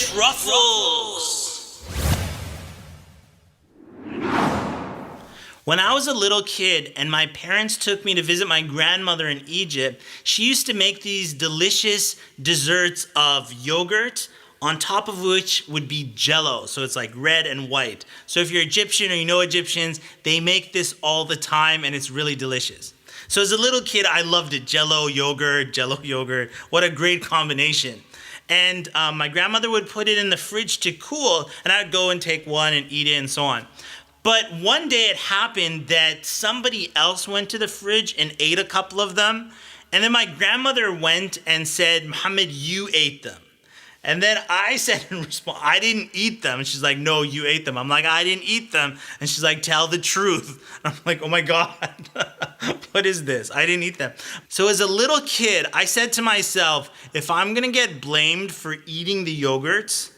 Truffles. When I was a little kid and my parents took me to visit my grandmother in Egypt, she used to make these delicious desserts of yogurt, on top of which would be jello. So it's like red and white. So if you're Egyptian or you know Egyptians, they make this all the time and it's really delicious. So as a little kid, I loved it. Jello, yogurt. What a great combination. And my grandmother would put it in the fridge to cool, and I'd go and take one and eat it and so on. But one day it happened that somebody else went to the fridge and ate a couple of them. And then my grandmother went and said, Muhammad, you ate them. And then I said in response, I didn't eat them. And she's like, no, you ate them. I'm like, I didn't eat them. And she's like, tell the truth. I'm like, oh my God, what is this? I didn't eat them. So as a little kid, I said to myself, if I'm going to get blamed for eating the yogurts,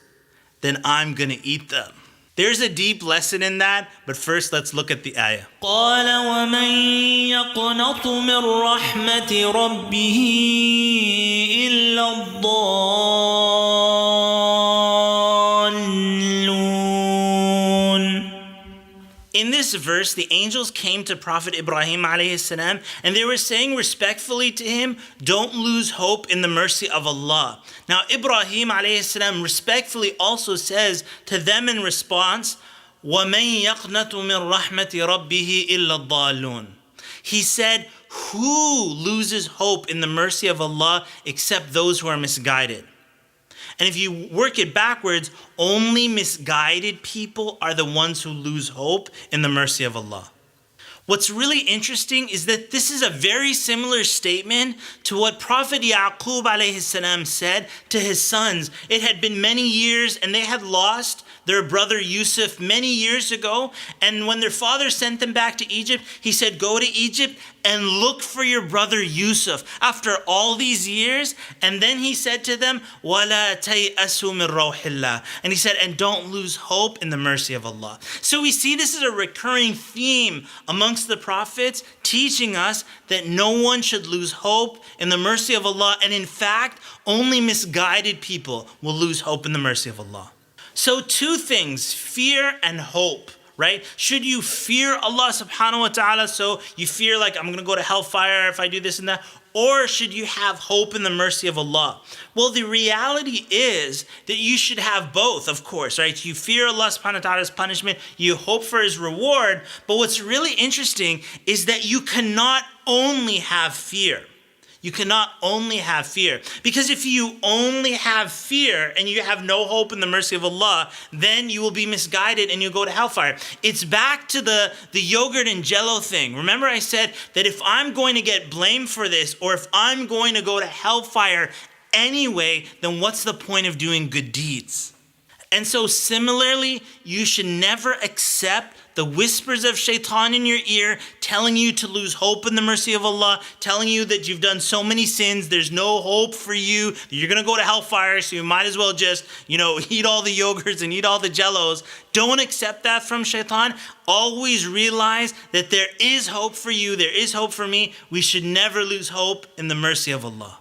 then I'm going to eat them. There's a deep lesson in that, but first let's look at the ayah. قال ومن يقنط من رحمة ربه إلا الضالون. In this verse, the angels came to Prophet Ibrahim alayhi salam, and they were saying respectfully to him, don't lose hope in the mercy of Allah. Now, Ibrahim alayhi salam respectfully also says to them in response, وَمَن يَقْنَطُ مِن رَحْمَةِ رَبِّهِ إِلَّا الضَّالُونَ. He said, who loses hope in the mercy of Allah except those who are misguided? And if you work it backwards, only misguided people are the ones who lose hope in the mercy of Allah. What's really interesting is that this is a very similar statement to what Prophet Yaqub alayhi salam said to his sons. It had been many years and they had lost their brother Yusuf many years ago. And when their father sent them back to Egypt, he said, go to Egypt and look for your brother Yusuf after all these years. And then he said to them, وَلَا تَيْأَسُوا مِن رَوْحِ اللَّهِ. And he said, and don't lose hope in the mercy of Allah. So we see this is a recurring theme amongst the prophets, teaching us that no one should lose hope in the mercy of Allah. And in fact, only misguided people will lose hope in the mercy of Allah. So two things, fear and hope, right? Should you fear Allah subhanahu wa ta'ala, so you fear like I'm going to go to hellfire if I do this and that? Or should you have hope in the mercy of Allah? Well, the reality is that you should have both, of course, right? You fear Allah subhanahu wa ta'ala's punishment, you hope for His reward, but what's really interesting is that you cannot only have fear. You cannot only have fear. Because if you only have fear and you have no hope in the mercy of Allah, then you will be misguided and you'll go to hellfire. It's back to the yogurt and jello thing. Remember I said that if I'm going to get blamed for this, or if I'm going to go to hellfire anyway, then what's the point of doing good deeds? And so similarly, you should never accept the whispers of shaitan in your ear telling you to lose hope in the mercy of Allah, telling you that you've done so many sins, there's no hope for you, you're going to go to hellfire, so you might as well just, eat all the yogurts and eat all the jellos. Don't accept that from shaitan. Always realize that there is hope for you, there is hope for me. We should never lose hope in the mercy of Allah.